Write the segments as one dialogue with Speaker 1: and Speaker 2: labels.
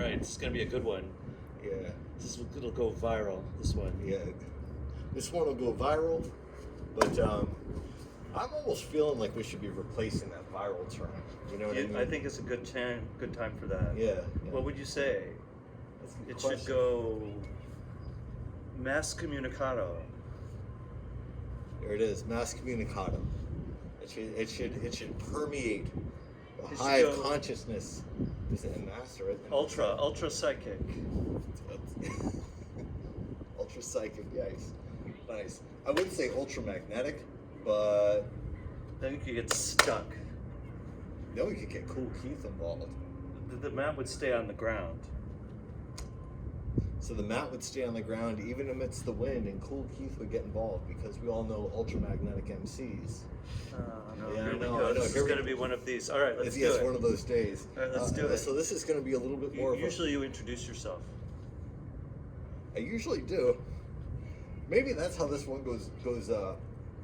Speaker 1: right. It's going to be a good one.
Speaker 2: Yeah.
Speaker 1: It'll go viral, this one.
Speaker 2: Yeah. This one will go viral, but I'm almost feeling like we should be replacing that viral term. You know what I mean?
Speaker 1: I think it's a good time for that.
Speaker 2: Yeah.
Speaker 1: What would you say? It should go mass communicado.
Speaker 2: There it is, mass communicado. It should permeate the
Speaker 1: It should
Speaker 2: hive
Speaker 1: go
Speaker 2: consciousness. Is it a mass or
Speaker 1: ultra psychic?
Speaker 2: Ultra psychic, yes. Nice. I wouldn't say ultra magnetic, but
Speaker 1: Then you could get stuck.
Speaker 2: then we could get Cool Keith involved.
Speaker 1: The mat would stay on the ground.
Speaker 2: So the mat would stay on the ground even amidst the wind, and Cool Keith would get involved because we all know ultramagnetic MCs.
Speaker 1: No,
Speaker 2: Yeah,
Speaker 1: here
Speaker 2: I
Speaker 1: we
Speaker 2: know,
Speaker 1: go.
Speaker 2: I know.
Speaker 1: This
Speaker 2: Here
Speaker 1: is
Speaker 2: we-
Speaker 1: going to be one of these. All right, let's do
Speaker 2: It's
Speaker 1: it.
Speaker 2: one of those days.
Speaker 1: All right, let's do it.
Speaker 2: So this is going to be a little bit more of
Speaker 1: Usually you introduce yourself.
Speaker 2: I usually do. Maybe that's how this one goes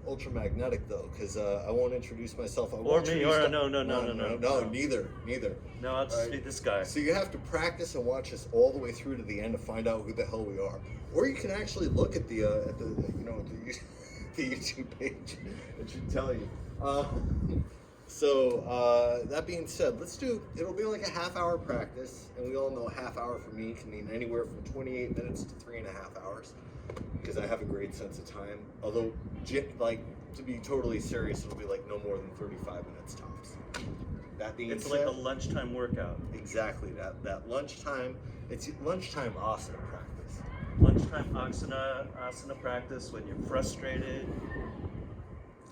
Speaker 2: ultramagnetic though, because I won't introduce myself. I
Speaker 1: Or
Speaker 2: won't
Speaker 1: me,
Speaker 2: introduce
Speaker 1: or
Speaker 2: the-
Speaker 1: no.
Speaker 2: Neither.
Speaker 1: No, I'll just
Speaker 2: Alright.
Speaker 1: be this guy.
Speaker 2: So you have to practice and watch us all the way through to the end to find out who the hell we are. Or you can actually look at the YouTube page. It should tell you. So that being said, it'll be like a half-hour practice, and we all know a half hour for me can mean anywhere from 28 minutes to 3.5 hours, because I have a great sense of time. Although, to be totally serious, it'll be like no more than 35 minutes tops. That being
Speaker 1: It's
Speaker 2: said,
Speaker 1: like a lunchtime workout.
Speaker 2: exactly that lunchtime. It's lunchtime asana practice.
Speaker 1: Lunchtime asana practice when you're frustrated.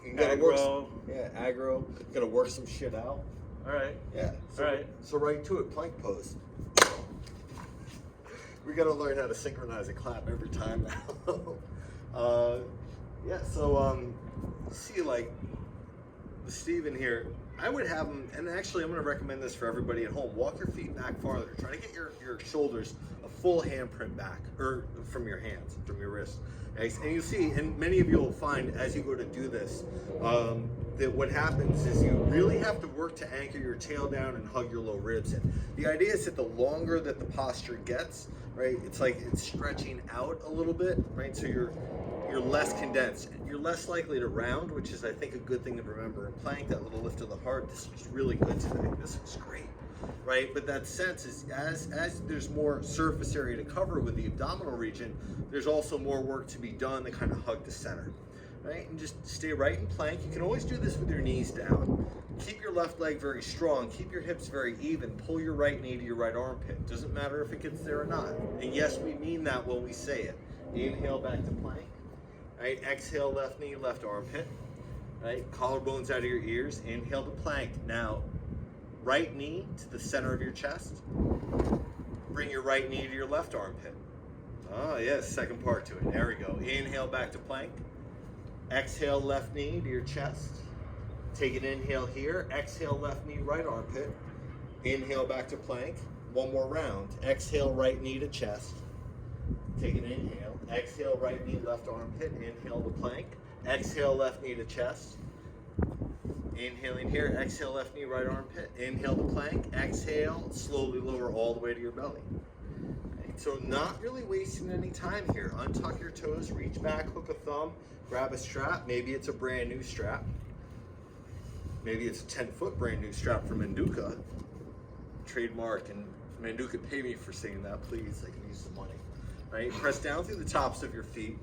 Speaker 2: You gotta work.
Speaker 1: Aggro.
Speaker 2: Aggro. You gotta work some shit out.
Speaker 1: All right.
Speaker 2: Yeah. So,
Speaker 1: All right.
Speaker 2: So right to it, plank pose. We gotta learn how to synchronize and clap every time now. See, like Steven here, I would have him, and actually I'm gonna recommend this for everybody at home. Walk your feet back farther. Try to get your shoulders a full handprint back, or from your hands, from your wrist. And you see, and many of you will find as you go to do this, that what happens is you really have to work to anchor your tail down and hug your low ribs in. The idea is that the longer that the posture gets, right, it's like it's stretching out a little bit, right? So you're less condensed. You're less likely to round, which is, I think, a good thing to remember. In plank, that little lift of the heart, this looks really good today. This looks great, right? But that sense is as there's more surface area to cover with the abdominal region, there's also more work to be done to kind of hug the center, right? And just stay right in plank. You can always do this with your knees down. Keep your left leg very strong. Keep your hips very even. Pull your right knee to your right armpit. Doesn't matter if it gets there or not. And yes, we mean that when we say it. Inhale back to plank. Right, exhale, left knee, left armpit. Right, collarbones out of your ears. Inhale to plank. Now, right knee to the center of your chest. Bring your right knee to your left armpit. Oh, yes, second part to it. There we go. Inhale back to plank. Exhale, left knee to your chest. Take an inhale here. Exhale, left knee, right armpit. Inhale back to plank. One more round. Exhale, right knee to chest. Take an inhale. Exhale, right knee, left armpit. Inhale to plank. Exhale, left knee to chest. Inhaling here. Exhale, left knee, right armpit. Inhale to plank. Exhale, slowly lower all the way to your belly. Right, so not really wasting any time here. Untuck your toes, reach back, hook a thumb, grab a strap. Maybe it's a brand new strap. Maybe it's a 10-foot brand new strap from Manduka. Trademark, and Manduka, pay me for saying that, please. I can use some money. Right? Press down through the tops of your feet.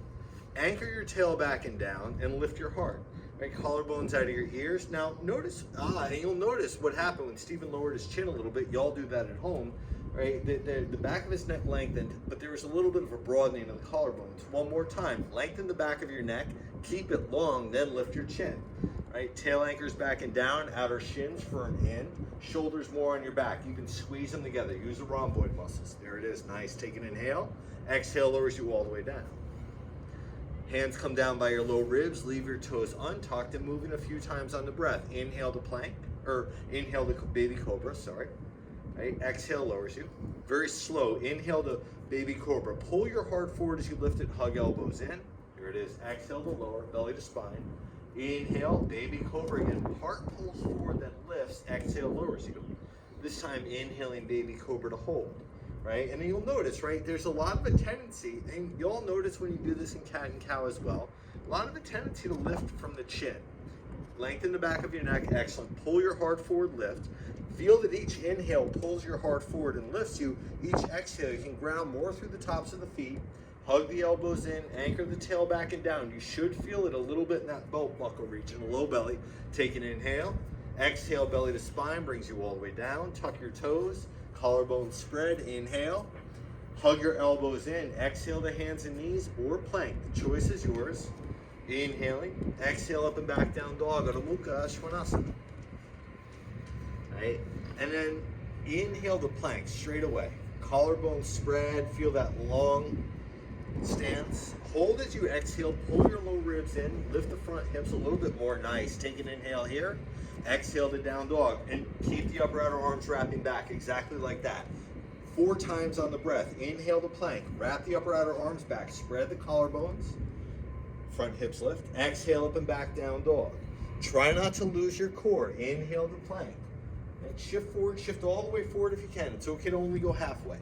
Speaker 2: Anchor your tail back and down, and lift your heart. Right? Collarbones out of your ears. Now notice, and you'll notice what happened when Stephen lowered his chin a little bit. Y'all do that at home. Right? The back of his neck lengthened, but there was a little bit of a broadening of the collarbones. One more time. Lengthen the back of your neck. Keep it long, then lift your chin. Right? Tail anchors back and down. Outer shins firm in. Shoulders more on your back. You can squeeze them together. Use the rhomboid muscles. There it is. Nice. Take an inhale. Exhale lowers you all the way down. Hands come down by your low ribs. Leave your toes untucked and moving a few times on the breath. Inhale to plank, or inhale to baby cobra, sorry. Right? Exhale lowers you. Very slow. Inhale to baby cobra. Pull your heart forward as you lift it. Hug elbows in. Here it is. Exhale to lower, belly to spine. Inhale, baby cobra again. Heart pulls forward, then lifts. Exhale lowers you. This time inhaling baby cobra to hold. right? And then you'll notice, right, there's a lot of a tendency, and you'll notice when you do this in cat and cow as well, a lot of a tendency to lift from the chin. Lengthen the back of your neck, excellent. Pull your heart forward, lift. Feel that each inhale pulls your heart forward and lifts you. Each exhale, you can ground more through the tops of the feet. Hug the elbows in, anchor the tail back and down. You should feel it a little bit in that belt buckle region, low belly. Take an inhale. Exhale, belly to spine, brings you all the way down. Tuck your toes, collarbone spread, inhale. Hug your elbows in, exhale to hands and knees or plank. The choice is yours. Inhaling, exhale up and back down dog, Adho Mukha Svanasana. Right? And then inhale the plank straight away. Collarbone spread, feel that long stance. Hold as you exhale, pull your low ribs in, lift the front hips a little bit more, nice. Take an inhale here, exhale to down dog, and keep the upper outer arms wrapping back, exactly like that. 4 times on the breath. Inhale the plank, wrap the upper outer arms back, spread the collarbones, front hips lift, exhale up and back down dog. Try not to lose your core. Inhale the plank. And shift forward, shift all the way forward if you can. It's okay to only go halfway.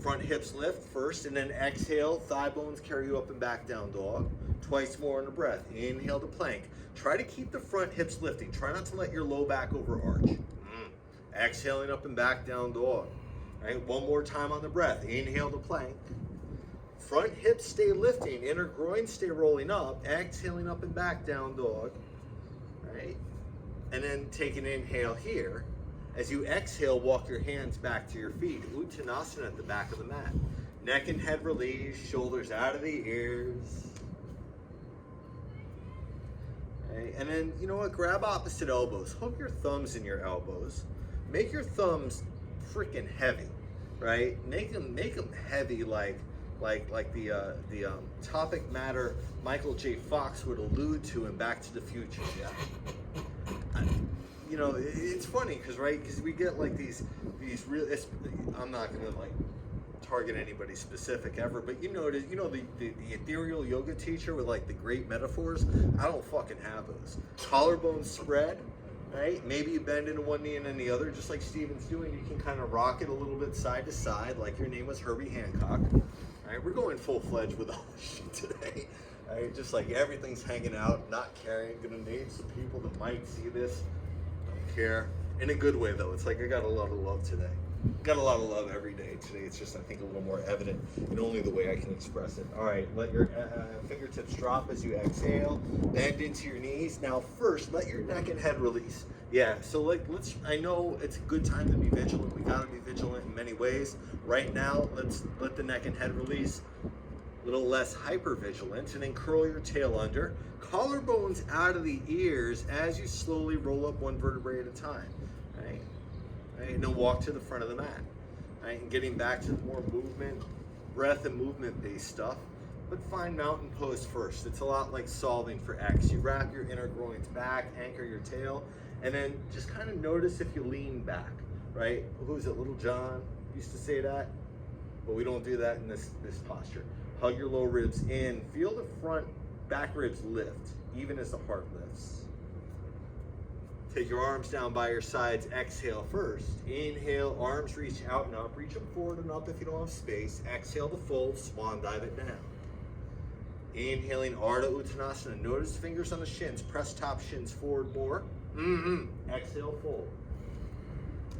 Speaker 2: Front hips lift first, and then exhale, thigh bones carry you up and back down dog. Twice more on the breath. Inhale to plank. Try to keep the front hips lifting. Try not to let your low back overarch. Exhaling up and back down dog. All right, one more time on the breath. Inhale to plank. Front hips stay lifting, inner groin stay rolling up, exhaling up and back down dog, right? And then take an inhale here. As you exhale, walk your hands back to your feet. Uttanasana at the back of the mat. Neck and head release, shoulders out of the ears. Okay. And then, you know what, grab opposite elbows. Hook your thumbs in your elbows. Make your thumbs freaking heavy, right? Make them heavy like the topic matter Michael J. Fox would allude to in Back to the Future. Yeah, you know, it's funny because we get like these real. I'm not gonna like target anybody specific ever, but you know the ethereal yoga teacher with like the great metaphors. I don't fucking have those. Collarbone spread. Right? Maybe you bend into one knee and then the other, just like Steven's doing. You can kind of rock it a little bit side to side, like your name was Herbie Hancock. All right, we're going full-fledged with all this shit today. All right, just like everything's hanging out, not caring. Gonna name some people that might see this. Don't care. In a good way, though. It's like I got a lot of love today. Got a lot of love every day. Today it's just, I think, a little more evident in only the way I can express it. All right, let your fingertips drop as you exhale. Bend into your knees. Now first, let your neck and head release. Yeah, so like I know it's a good time to be vigilant. We gotta be vigilant in many ways. Right now, let's let the neck and head release. A little less hyper vigilant, and then curl your tail under. Collarbones out of the ears as you slowly roll up one vertebrae at a time. Right? Right, and then walk to the front of the mat. Right, and getting back to the more movement, breath and movement based stuff. But find mountain pose first. It's a lot like solving for X. You wrap your inner groins back, anchor your tail, and then just kind of notice if you lean back. Right? Who's it? Little John used to say that, but we don't do that in this posture. Hug your low ribs in. Feel the front back ribs lift, even as the heart lifts. Take your arms down by your sides. Exhale first. Inhale, arms reach out and up. Reach them forward and up if you don't have space. Exhale to fold, swan dive it down. Inhaling, Ardha Uttanasana. Notice fingers on the shins. Press top shins forward more. Exhale, fold.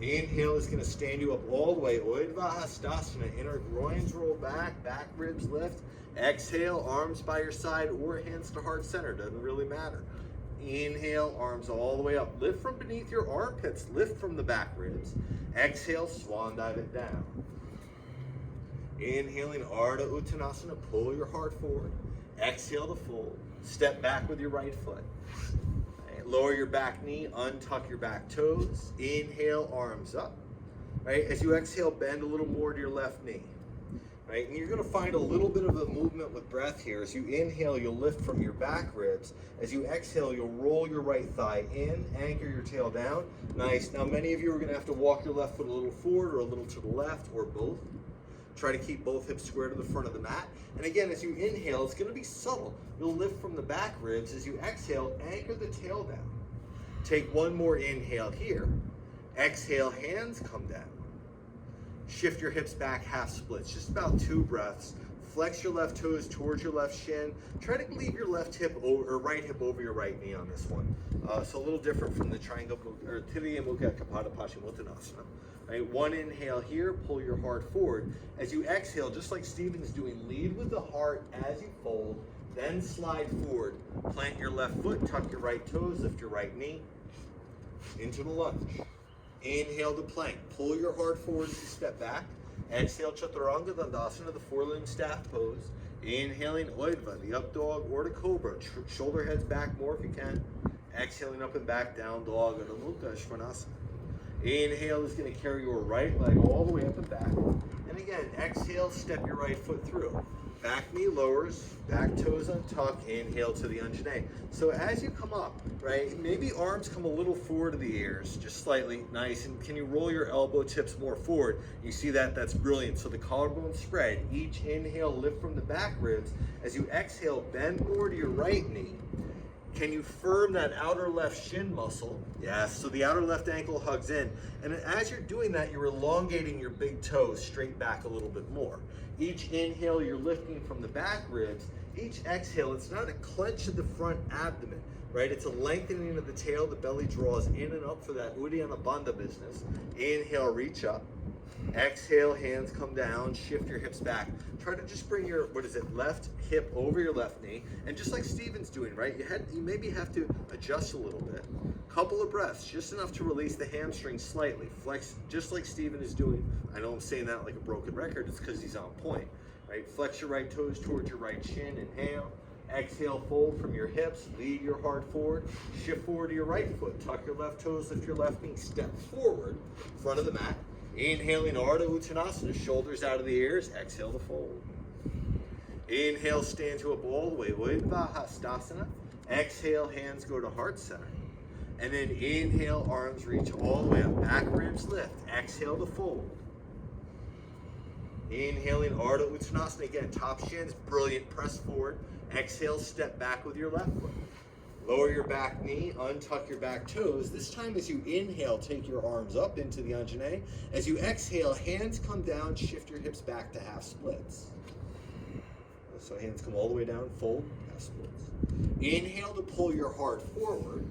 Speaker 2: Inhale is going to stand you up all the way. Urdhva Hastasana. Inner groins roll back, back ribs lift. Exhale, arms by your side or hands to heart center. Doesn't really matter. Inhale, arms all the way up. Lift from beneath your armpits. Lift from the back ribs. Exhale, swan dive it down. Inhaling, Ardha Uttanasana. Pull your heart forward. Exhale to fold. Step back with your right foot. Right, lower your back knee. Untuck your back toes. Inhale, arms up. Right, as you exhale, bend a little more to your left knee. Right, and you're going to find a little bit of a movement with breath here. As you inhale, you'll lift from your back ribs. As you exhale, you'll roll your right thigh in, anchor your tail down. Nice. Now, many of you are going to have to walk your left foot a little forward or a little to the left or both. Try to keep both hips square to the front of the mat. And again, as you inhale, it's going to be subtle. You'll lift from the back ribs. As you exhale, anchor the tail down. Take one more inhale here. Exhale, hands come down. Shift your hips back, half splits, just about 2 breaths. Flex your left toes towards your left shin. Try to leave your left hip or right hip over your right knee on this one. So a little different from the triangle or Tiriya Mukha Kapata Paschimottanasana. Right, one inhale here, pull your heart forward. As you exhale, just like Stephen's doing, lead with the heart as you fold, then slide forward. Plant your left foot, tuck your right toes, lift your right knee into the lunge. Inhale to plank. Pull your heart forward as you step back. Exhale, Chaturanga Dandasana, the 4-limb staff pose. Inhaling, Oidva, the up dog or the cobra. Shoulder heads back more if you can. Exhaling up and back, down dog, Adho Mukha Svanasana. Inhale is going to carry your right leg all the way up and back. And again, exhale, step your right foot through. Back knee lowers, back toes untuck, inhale to the Anjane. So as you come up, right, maybe arms come a little forward to the ears, just slightly, nice. And can you roll your elbow tips more forward? You see that? That's brilliant. So the collarbone spread. Each inhale, lift from the back ribs. As you exhale, bend more to your right knee. Can you firm that outer left shin muscle? Yes, so the outer left ankle hugs in. And as you're doing that, you're elongating your big toes straight back a little bit more. Each inhale, you're lifting from the back ribs. Each exhale, it's not a clench of the front abdomen, right? It's a lengthening of the tail. The belly draws in and up for that Uddiyana Bandha business. Inhale, reach up. Exhale, hands come down, shift your hips back. Try to just bring your, left hip over your left knee. And just like Stephen's doing, right? You maybe have to adjust a little bit. Couple of breaths, just enough to release the hamstring slightly. Flex, just like Stephen is doing. I know I'm saying that like a broken record, it's because he's on point, right? Flex your right toes towards your right shin, inhale. Exhale, fold from your hips, lead your heart forward, shift forward to your right foot, tuck your left toes, lift your left knee, step forward, front of the mat. Inhaling Ardha Uttanasana, shoulders out of the ears, exhale to fold. Inhale, stand to up all the way, Uddhva Hastasana. Exhale, hands go to heart center. And then inhale, arms reach all the way up, back ribs lift, exhale to fold. Inhaling Ardha Uttanasana, again, top shins, brilliant, press forward. Exhale, step back with your left foot. Lower your back knee, untuck your back toes. This time as you inhale, take your arms up into the Anjane. As you exhale, hands come down, shift your hips back to half splits. So hands come all the way down, fold, half splits. Inhale to pull your heart forward.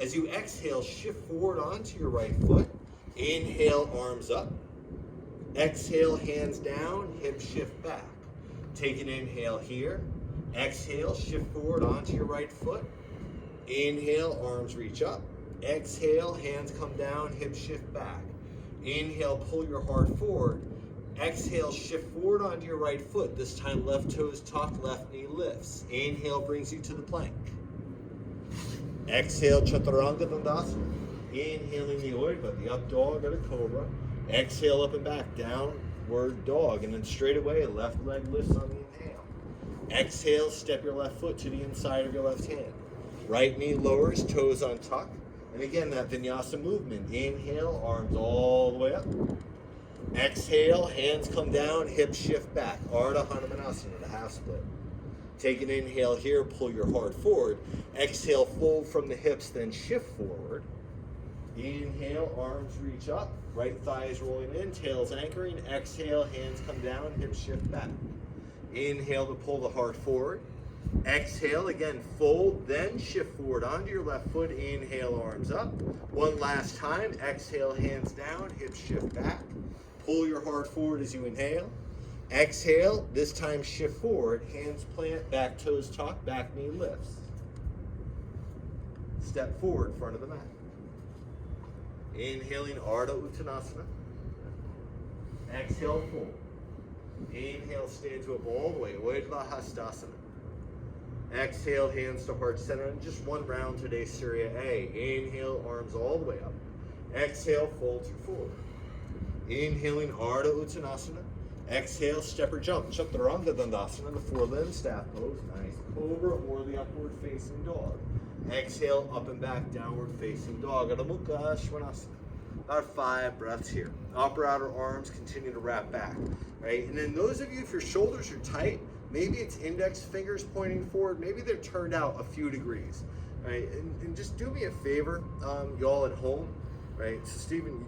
Speaker 2: As you exhale, shift forward onto your right foot. Inhale, arms up. Exhale, hands down, hips shift back. Take an inhale here. Exhale, shift forward onto your right foot. Inhale, arms reach up. Exhale, hands come down, hips shift back. Inhale, pull your heart forward. Exhale, shift forward onto your right foot. This time left toes tuck, left knee lifts. Inhale brings you to the plank. Exhale, Chaturanga Dandasana. Inhaling the Oidva, the up dog or the cobra. Exhale, up and back, downward dog. And then straight away, left leg lifts on the inhale. Exhale, step your left foot to the inside of your left hand. Right knee lowers, toes untuck. And again, that Vinyasa movement. Inhale, arms all the way up. Exhale, hands come down, hips shift back. Ardha Hanumanasana, the half split. Take an inhale here, pull your heart forward. Exhale, fold from the hips, then shift forward. Inhale, arms reach up. Right thigh is rolling in, tails anchoring. Exhale, hands come down, hips shift back. Inhale to pull the heart forward. Exhale, again, fold, then shift forward onto your left foot. Inhale, arms up. One last time. Exhale, hands down, hips shift back. Pull your heart forward as you inhale. Exhale, this time shift forward. Hands plant, back toes tuck, back knee lifts. Step forward, front of the mat. Inhaling Ardha Uttanasana. Exhale, fold. Inhale, stand to up all the way. Uddhva Hastasana. Exhale, hands to heart center. And just one round today, Surya A. Inhale, arms all the way up. Exhale, fold to forward. Inhaling Ardha Uttanasana. Exhale, step or jump. Chaturanga Dandasana, the 4-limb staff pose. Nice. Cobra or the upward facing dog. Exhale, up and back, downward facing dog. Adho Mukha Svanasana. About 5 breaths here. Upper outer arms continue to wrap back, right? And then those of you, if your shoulders are tight, maybe it's index fingers pointing forward. Maybe they're turned out a few degrees, right? And just do me a favor, y'all at home, right? So Stephen,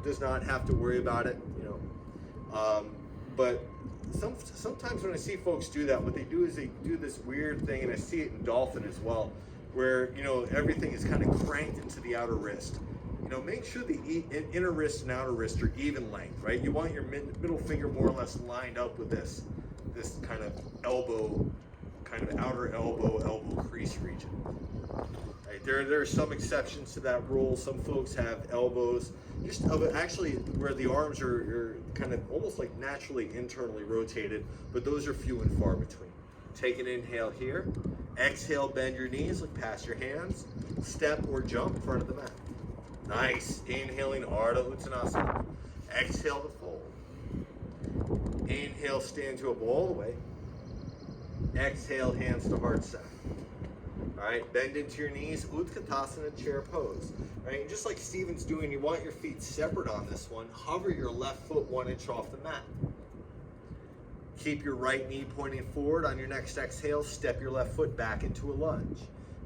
Speaker 2: does not have to worry about it. But sometimes when I see folks do that, what they do is they do this weird thing, and I see it in dolphin as well, where, you know, everything is kind of cranked into the outer wrist. You know, make sure the inner wrist and outer wrist are even length, right? You want your middle finger more or less lined up with this kind of elbow, kind of outer elbow crease region. Right? There are some exceptions to that rule. Some folks have elbows just actually where the arms are kind of almost like naturally internally rotated, but those are few and far between. Take an inhale here. Exhale, bend your knees, look past your hands. Step or jump in front of the mat. Nice. Inhaling Ardha Uttanasana. Exhale to fold. Inhale, stand you up all the way. Exhale, hands to heart center. All right, bend into your knees, Utkatasana, chair pose. All right, and just like Steven's doing, you want your feet separate on this one. Hover your left foot 1 inch off the mat. Keep your right knee pointing forward. On your next exhale, step your left foot back into a lunge.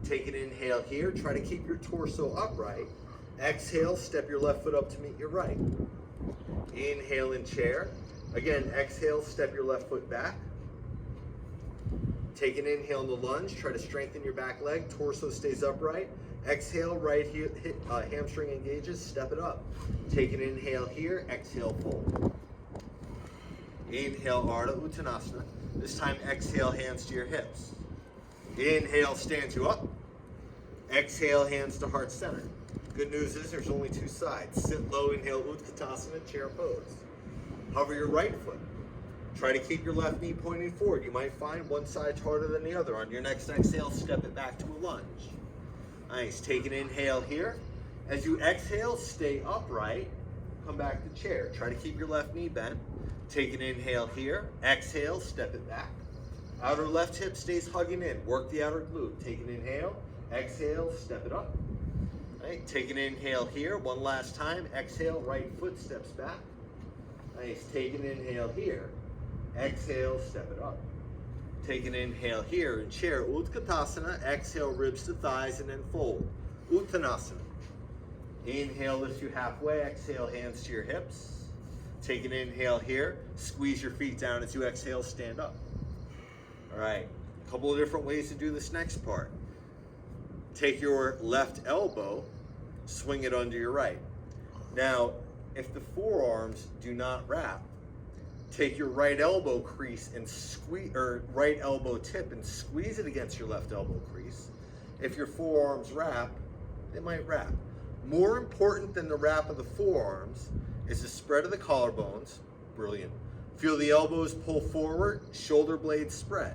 Speaker 2: Take an inhale here. Try to keep your torso upright. Exhale, step your left foot up to meet your right. Inhale in chair. Again, exhale, step your left foot back. Take an inhale in the lunge. Try to strengthen your back leg. Torso stays upright. Exhale, right heel, hamstring engages. Step it up. Take an inhale here. Exhale, fold. Inhale, Ardha Uttanasana. This time, exhale, hands to your hips. Inhale, stand you up. Exhale, hands to heart center. Good news is there's only 2 sides. Sit low, inhale, Utkatasana, chair pose. Hover your right foot. Try to keep your left knee pointing forward. You might find one side's harder than the other. On your next exhale, step it back to a lunge. Nice. Take an inhale here. As you exhale, stay upright. Come back to chair. Try to keep your left knee bent. Take an inhale here. Exhale, step it back. Outer left hip stays hugging in. Work the outer glute. Take an inhale. Exhale, step it up. Right. Take an inhale here. One last time. Exhale, right foot steps back. Nice. Take an inhale here. Exhale, step it up. Take an inhale here in chair, Utkatasana. Exhale, ribs to thighs, and then fold. Uttanasana. Inhale, lift you halfway. Exhale, hands to your hips. Take an inhale here. Squeeze your feet down as you exhale, stand up. All right, a couple of different ways to do this next part. Take your left elbow, swing it under your right. Now, if the forearms do not wrap, take your right elbow crease and squeeze, or right elbow tip and squeeze it against your left elbow crease. If your forearms wrap, they might wrap. More important than the wrap of the forearms is the spread of the collarbones. Brilliant. Feel the elbows pull forward, shoulder blades spread.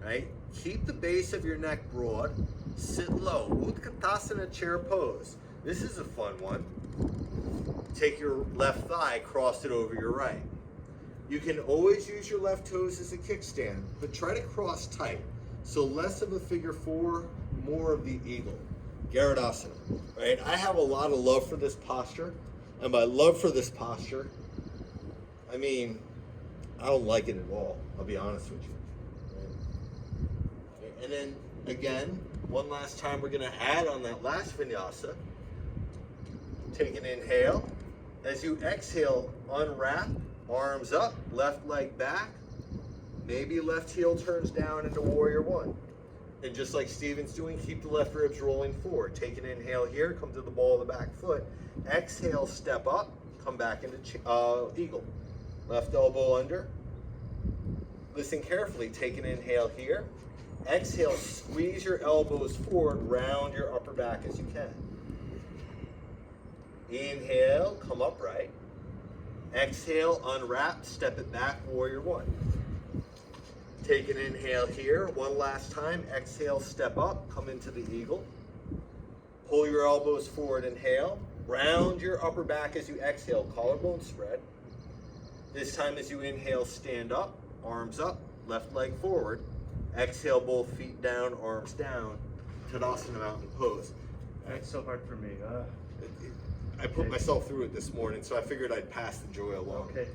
Speaker 2: Right? Keep the base of your neck broad. Sit low. Utkatasana, chair pose. This is a fun one. Take your left thigh, cross it over your right. You can always use your left toes as a kickstand, but try to cross tight. So less of a figure 4, more of the eagle. Garudasana, right? I have a lot of love for this posture. And by love for this posture, I mean, I don't like it at all. I'll be honest with you. Right? And then again, one last time we're gonna add on that last vinyasa. Take an inhale. As you exhale, unwrap. Arms up, left leg back. Maybe left heel turns down into warrior 1. And just like Steven's doing, keep the left ribs rolling forward. Take an inhale here, come to the ball of the back foot. Exhale, step up, come back into eagle. Left elbow under. Listen carefully, take an inhale here. Exhale, squeeze your elbows forward, round your upper back as you can. Inhale, come upright. Exhale, unwrap, step it back, warrior 1. Take an inhale here, one last time. Exhale, step up, come into the eagle. Pull your elbows forward, inhale. Round your upper back as you exhale, collarbone spread. This time as you inhale, stand up, arms up, left leg forward. Exhale, both feet down, arms down. Tadasana mountain pose.
Speaker 1: That's so hard for me.
Speaker 2: I put myself through it this morning, so I figured I'd pass the joy along.
Speaker 1: Okay.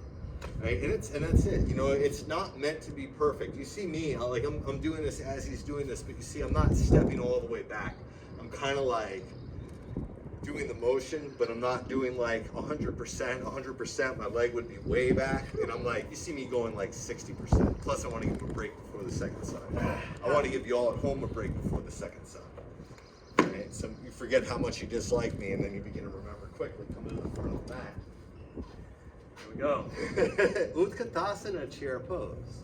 Speaker 2: Right, and that's it. You know, it's not meant to be perfect. You see me, I'm doing this as he's doing this, but you see, I'm not stepping all the way back. I'm kind of like doing the motion, but I'm not doing like 100%. 100%, my leg would be way back, and I'm like, you see me going like 60%. Plus, I want to give a break before the second side. I want to give you all at home a break before the second side. Right? So you forget how much you dislike me, and then you begin to remember quickly. Come to the front of the mat.
Speaker 1: Here we go.
Speaker 2: Utkatasana chair pose.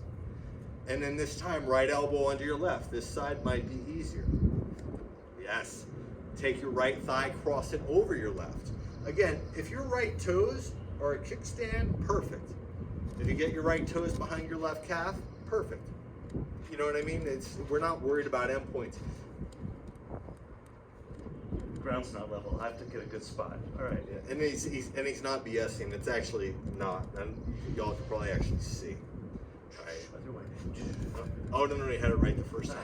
Speaker 2: And then this time, right elbow under your left. This side might be easier. Yes. Take your right thigh, cross it over your left. Again, if your right toes are a kickstand, perfect. If you get your right toes behind your left calf, perfect. You know what I mean? We're not worried about endpoints.
Speaker 1: Ground's not level. I have to get a good spot. All right.
Speaker 2: Yeah. And he's not BSing. It's actually not. And y'all can probably actually see. All right. Oh no, you had it right the first time.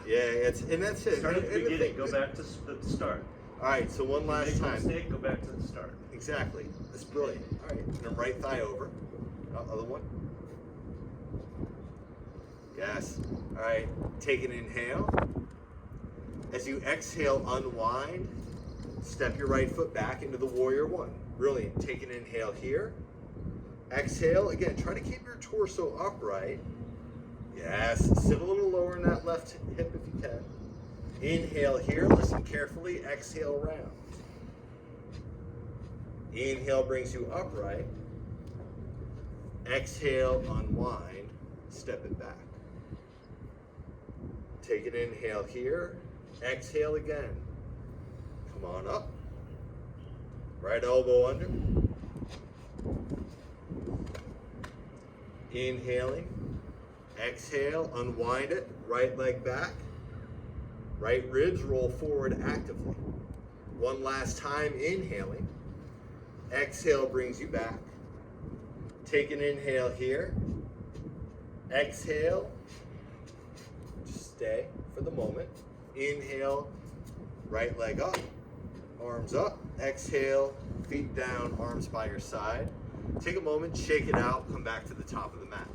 Speaker 2: Yeah, that's it.
Speaker 1: Start at the beginning. Go back to the start.
Speaker 2: All right, so one last time.
Speaker 1: Mistake, go back to the start.
Speaker 2: Exactly. That's brilliant. All right, and then right thigh over. Other one. Yes. All right. Take an inhale. As you exhale, unwind. Step your right foot back into the warrior one. Brilliant. Take an inhale here. Exhale. Again, try to keep your torso upright. Yes. Sit a little lower in that left hip if you can. Inhale here. Listen carefully. Exhale round. Inhale brings you upright. Exhale, unwind. Step it back. Take an inhale here. Exhale again. Come on up. Right elbow under. Inhaling. Exhale, unwind it. Right leg back. Right ribs roll forward actively. One last time, inhaling. Exhale brings you back. Take an inhale here. Exhale. Just stay for the moment. Inhale, right leg up, arms up. Exhale, feet down, arms by your side. Take a moment, shake it out, come back to the top of the mat.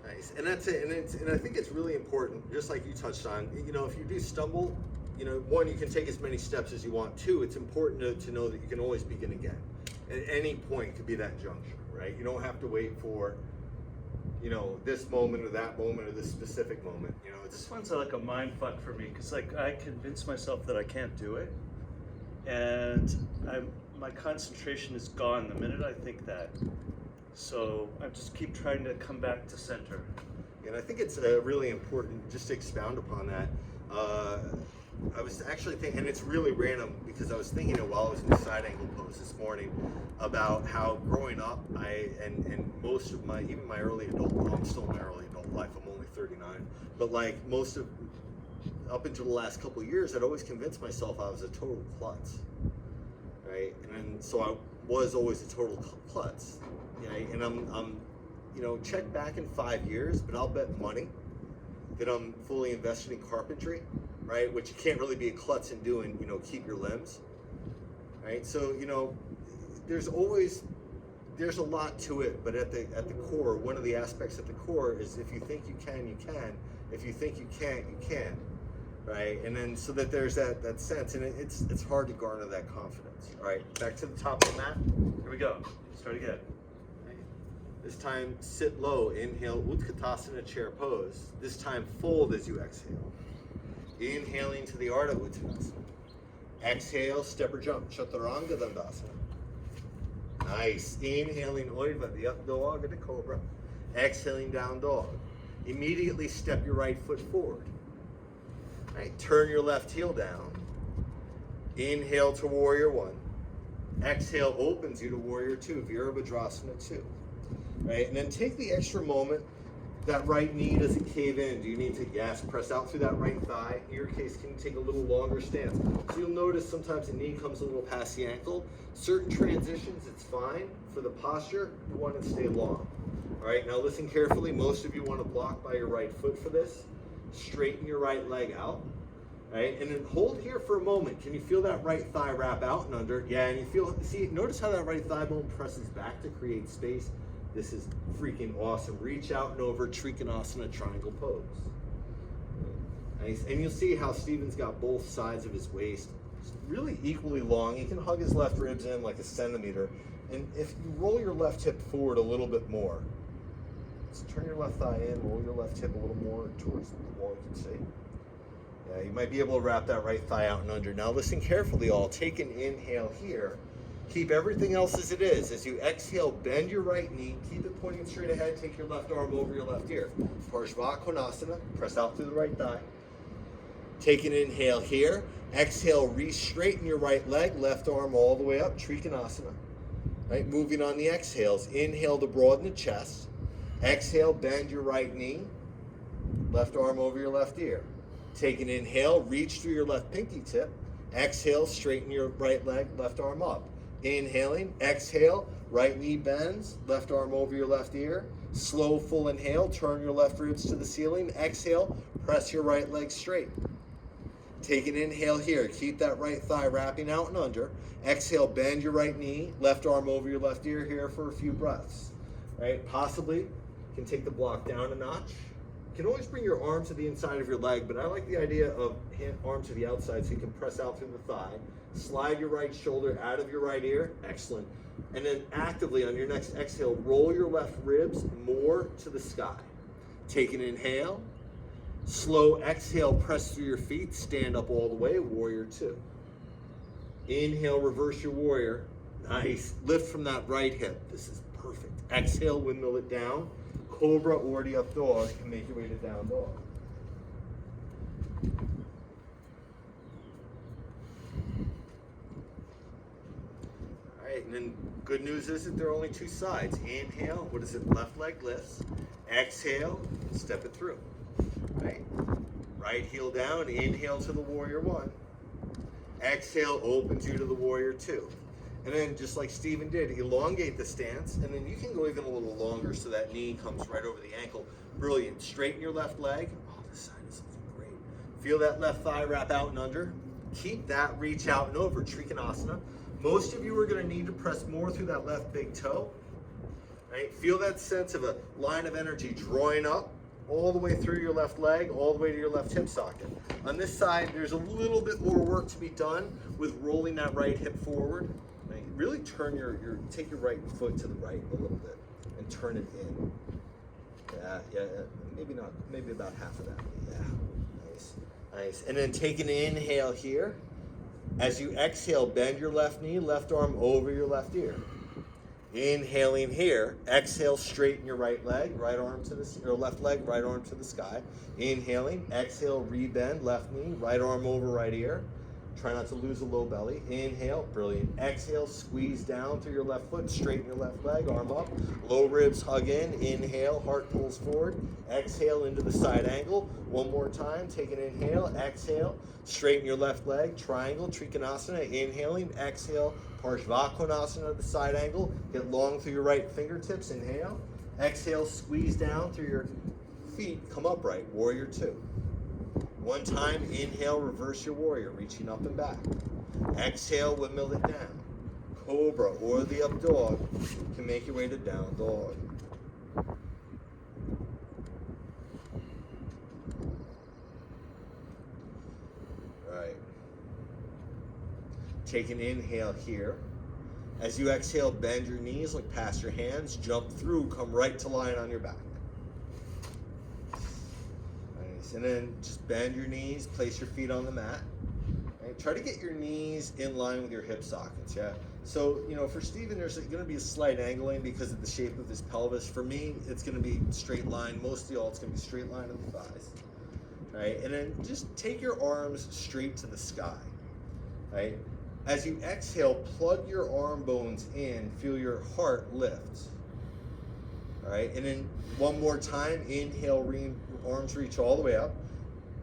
Speaker 2: Nice, and that's it. And I think it's really important, just like you touched on. You know, if you do stumble, you know, one, you can take as many steps as you want. Two, it's important to know that you can always begin again. At any point could be that juncture, right? You don't have to wait for, you know, this moment or that moment or this specific moment. You know,
Speaker 1: This one's like a mind fuck for me because like I convince myself that I can't do it, and my concentration is gone the minute I think that. So I just keep trying to come back to center.
Speaker 2: And I think it's really important just to expound upon that. I was actually thinking, and it's really random because I was thinking it while I was in the side angle pose this morning about how growing up, and most of even my early adult, well, I'm still in my early adult life, I'm only 39, but like up until the last couple of years, I'd always convinced myself I was a total klutz, right? And then, so I was always a total klutz, right? And I'm you know, check back in 5 years, but I'll bet money that I'm fully invested in carpentry, right? Which you can't really be a klutz in doing, you know, keep your limbs, right? So, you know, there's a lot to it, but at the core, one of the aspects at the core is if you think you can, you can. If you think you can't, you can, right? And then so that there's that sense, and it's hard to garner that confidence. All right, back to the top of the mat.
Speaker 1: Here we go. Start again.
Speaker 2: This time, sit low. Inhale, Utkatasana chair pose. This time, fold as you exhale. Inhaling to the Ardha Uttanasana. Exhale, step or jump. Chaturanga Dandasana. Nice. Inhaling, Oidva, the up dog and the cobra. Exhaling, down dog. Immediately step your right foot forward. Right, turn your left heel down. Inhale to warrior one. Exhale opens you to warrior two, Virabhadrasana 2. Right, and then take the extra moment. That right knee doesn't cave in. Do you need to, yes, press out through that right thigh? In your case, can you take a little longer stance? So you'll notice sometimes the knee comes a little past the ankle. Certain transitions, it's fine. For the posture, you want to stay long. All right, now listen carefully. Most of you want to block by your right foot for this. Straighten your right leg out. Right, and then hold here for a moment. Can you feel that right thigh wrap out and under? Yeah, and you feel, see, notice how that right thigh bone presses back to create space. This is freaking awesome. Reach out and over, Trikonasana triangle pose. Nice. And you'll see how Steven's got both sides of his waist really equally long. He can hug his left ribs in like a centimeter. And if you roll your left hip forward a little bit more, so turn your left thigh in, roll your left hip a little more towards the wall, you can see. Yeah, you might be able to wrap that right thigh out and under. Now listen carefully all. Take an inhale here. Keep everything else as it is. As you exhale, bend your right knee. Keep it pointing straight ahead. Take your left arm over your left ear. Parshvakonasana. Press out through the right thigh. Take an inhale here. Exhale, re-straighten your right leg. Left arm all the way up. Trikonasana. Right, moving on the exhales. Inhale to broaden the chest. Exhale, bend your right knee. Left arm over your left ear. Take an inhale. Reach through your left pinky tip. Exhale, straighten your right leg. Left arm up. Inhaling, exhale, right knee bends, left arm over your left ear. Slow, full inhale, turn your left ribs to the ceiling. Exhale, press your right leg straight. Take an inhale here. Keep that right thigh wrapping out and under. Exhale, bend your right knee, left arm over your left ear here for a few breaths. Right? Possibly, you can take the block down a notch. You can always bring your arm to the inside of your leg, but I like the idea of arm to the outside so you can press out through the thigh. Slide your right shoulder out of your right ear. Excellent. And then actively on your next exhale, roll your left ribs more to the sky. Take an inhale. Slow exhale, press through your feet. Stand up all the way, warrior two. Inhale, reverse your warrior. Nice. Lift from that right hip. This is perfect. Exhale, windmill it down. Cobra or the up dog, and make your way to down dog. Alright, and then good news is that there are only two sides. Inhale, what is it? Left leg lifts. Exhale, step it through. Right? Right heel down, inhale to the warrior one. Exhale, opens you to the warrior two. And then just like Steven did, elongate the stance, and then you can go even a little longer so that knee comes right over the ankle. Brilliant. Straighten your left leg. Oh, this side is looking great. Feel that left thigh wrap out and under. Keep that reach out and over, Trikonasana. Most of you are going to need to press more through that left big toe. Right? Feel that sense of a line of energy drawing up all the way through your left leg, all the way to your left hip socket. On this side, there's a little bit more work to be done with rolling that right hip forward. Right? Really turn take your right foot to the right a little bit and turn it in. Yeah, maybe not, maybe about half of that. Yeah, nice. And then take an inhale here. As you exhale, bend your left knee, left arm over your left ear. Inhaling here, exhale, straighten your right leg, right arm to the, or left leg, right arm to the sky. Inhaling, exhale, rebend, left knee, right arm over right ear. Try not to lose a low belly. Inhale, brilliant. Exhale, squeeze down through your left foot, straighten your left leg, arm up. Low ribs hug in. Inhale, heart pulls forward. Exhale into the side angle. One more time, take an inhale, exhale. Straighten your left leg, triangle, Trikonasana. Inhaling, exhale, Parshvakonasana, the side angle. Get long through your right fingertips, inhale. Exhale, squeeze down through your feet, come upright, warrior two. One time, inhale, reverse your warrior, reaching up and back. Exhale, windmill it down. Cobra or the up dog. You can make your way to down dog. Right. Take an inhale here. As you exhale, bend your knees, look past your hands, jump through, come right to lying on your back. And then just bend your knees, place your feet on the mat. Right? Try to get your knees in line with your hip sockets, yeah? So, for Steven, there's going to be a slight angling because of the shape of his pelvis. For me, it's going to be straight line. Most of y'all, it's going to be straight line of the thighs. Right? And then just take your arms straight to the sky. Right? As you exhale, plug your arm bones in, feel your heart lift. All right, and then one more time, inhale, arms reach all the way up.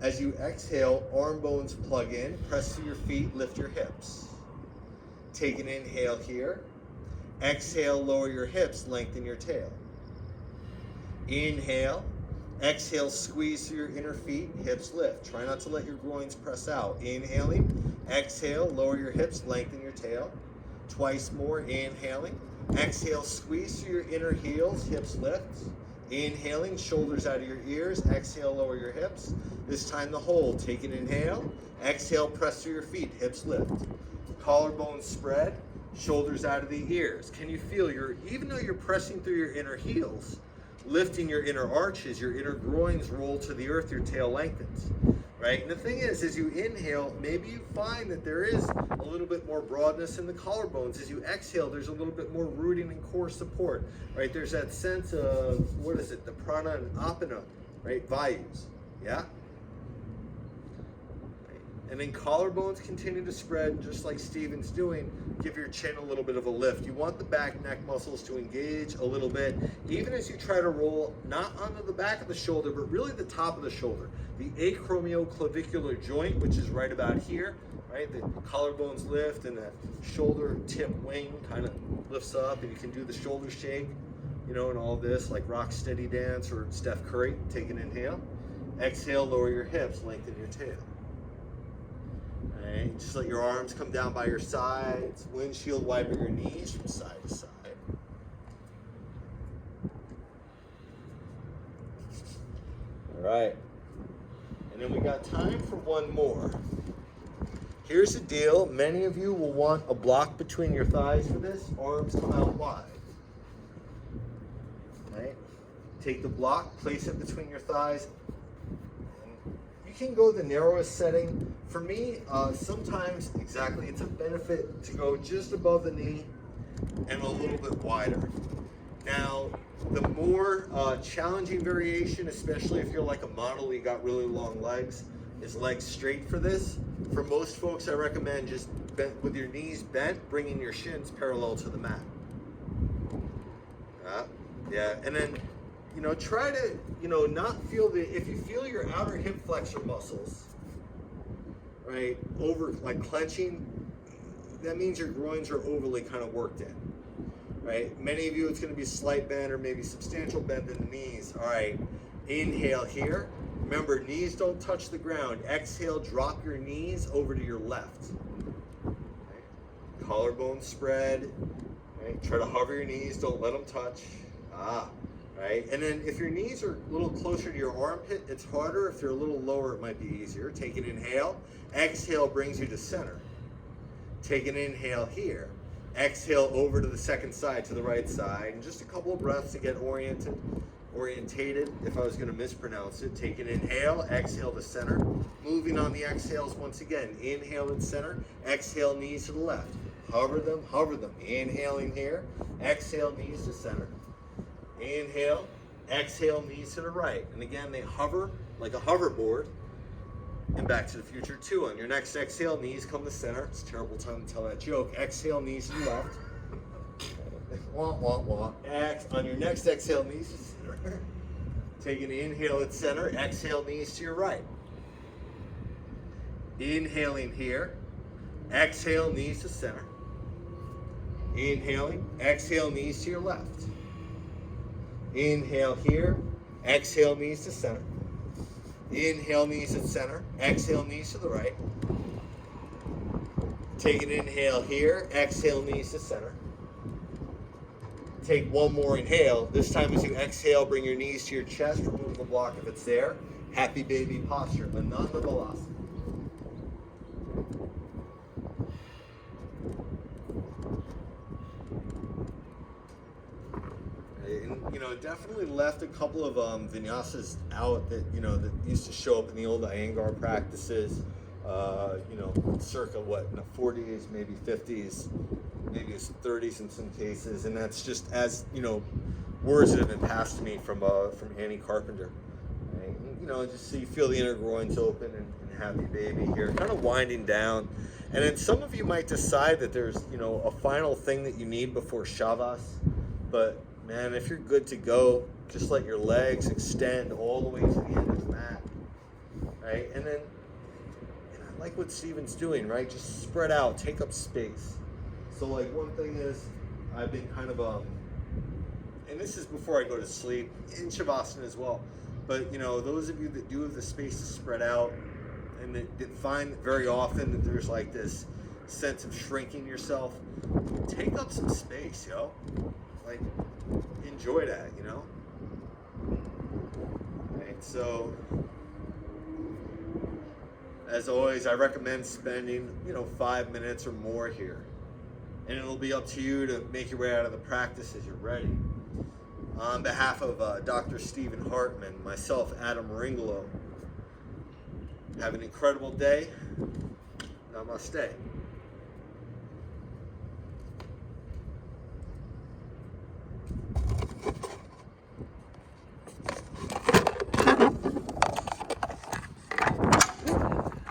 Speaker 2: As you exhale, arm bones plug in, press through your feet, lift your hips. Take an inhale here. Exhale, lower your hips, lengthen your tail. Inhale. Exhale, squeeze through your inner feet, hips lift. Try not to let your groins press out. Inhaling. Exhale, lower your hips, lengthen your tail. Twice more, inhaling. Exhale, squeeze through your inner heels, hips lift. Inhaling, shoulders out of your ears. Exhale, lower your hips. This time the hold. Take an inhale. Exhale, press through your feet. Hips lift. Collarbones spread. Shoulders out of the ears. Can you feel even though you're pressing through your inner heels, lifting your inner arches, your inner groins roll to the earth, your tail lengthens, right? And the thing is, as you inhale, maybe you find that there is a little bit more broadness in the collarbones. As you exhale, there's a little bit more rooting and core support, right? There's that sense of, the prana and apana, right? Vayus, yeah? And then collarbones continue to spread, just like Steven's doing. Give your chin a little bit of a lift. You want the back neck muscles to engage a little bit, even as you try to roll, not onto the back of the shoulder, but really the top of the shoulder. The acromioclavicular joint, which is right about here, right? The collarbones lift and the shoulder tip wing kind of lifts up, and you can do the shoulder shake, and all this, like rock steady dance or Steph Curry. Take an inhale. Exhale, lower your hips, lengthen your tail. Right. Just let your arms come down by your sides. Windshield wiper your knees from side to side. All right. And then we got time for one more. Here's the deal. Many of you will want a block between your thighs for this. Arms come out wide. Right. Take the block, place it between your thighs. You can go the narrowest setting. For me, sometimes, it's a benefit to go just above the knee and a little bit wider. Now, the more challenging variation, especially if you're like a model, you got really long legs, is legs straight for this. For most folks, I recommend just bent, with your knees bent, bringing your shins parallel to the mat. Yeah, and then, try to, not feel if you feel your outer hip flexor muscles, right, like clenching, that means your groins are overly kind of worked in, right? Many of you, it's going to be a slight bend or maybe substantial bend in the knees. All right, inhale here. Remember, knees don't touch the ground. Exhale, drop your knees over to your left. Right? Collarbone spread. Right? Try to hover your knees. Don't let them touch. Right? And then if your knees are a little closer to your armpit, it's harder. If they're a little lower, it might be easier. Take an inhale. Exhale brings you to center. Take an inhale here. Exhale over to the second side, to the right side. And just a couple of breaths to get orientated. If I was going to mispronounce it, take an inhale. Exhale to center. Moving on the exhales once again. Inhale and center. Exhale, knees to the left. Hover them, hover them. Inhaling here. Exhale, knees to center. Inhale, exhale, knees to the right. And again, they hover like a hoverboard. And Back to the Future 2. On your next exhale, knees come to center. It's a terrible time to tell that joke. Exhale, knees to the left. Wah, wah, wah. On your next exhale, knees to center. Take an inhale at center. Exhale, knees to your right. Inhaling here. Exhale, knees to center. Inhaling. Exhale, knees to your left. Inhale here. Exhale, knees to center. Inhale, knees at center. Exhale, knees to the right. Take an inhale here. Exhale, knees to center. Take one more inhale. This time as you exhale, bring your knees to your chest. Remove the block if it's there. Happy baby posture. Ananda Balasana. And, definitely left a couple of vinyasas out that, that used to show up in the old Iyengar practices, circa in the 40s, maybe 50s, maybe it's 30s in some cases. And that's just as, words that have been passed to me from Annie Carpenter. Right? And, just so you feel the inner groins open and happy baby here, kind of winding down. And then some of you might decide that there's, a final thing that you need before Shavas, but man, if you're good to go, just let your legs extend all the way to the end of the mat, right? And then, I like what Steven's doing, right? Just spread out, take up space. So like one thing is, I've been kind of, and this is before I go to sleep, in Shavasana as well, but those of you that do have the space to spread out, and that find very often that there's like this sense of shrinking yourself, take up some space, yo. Like, enjoy that, Right, so as always, I recommend spending 5 minutes or more here, and it'll be up to you to make your way out of the practice as you're ready. On behalf of Dr. Stephen Hartman, myself, Adam Meringolo, have an incredible day. Namaste.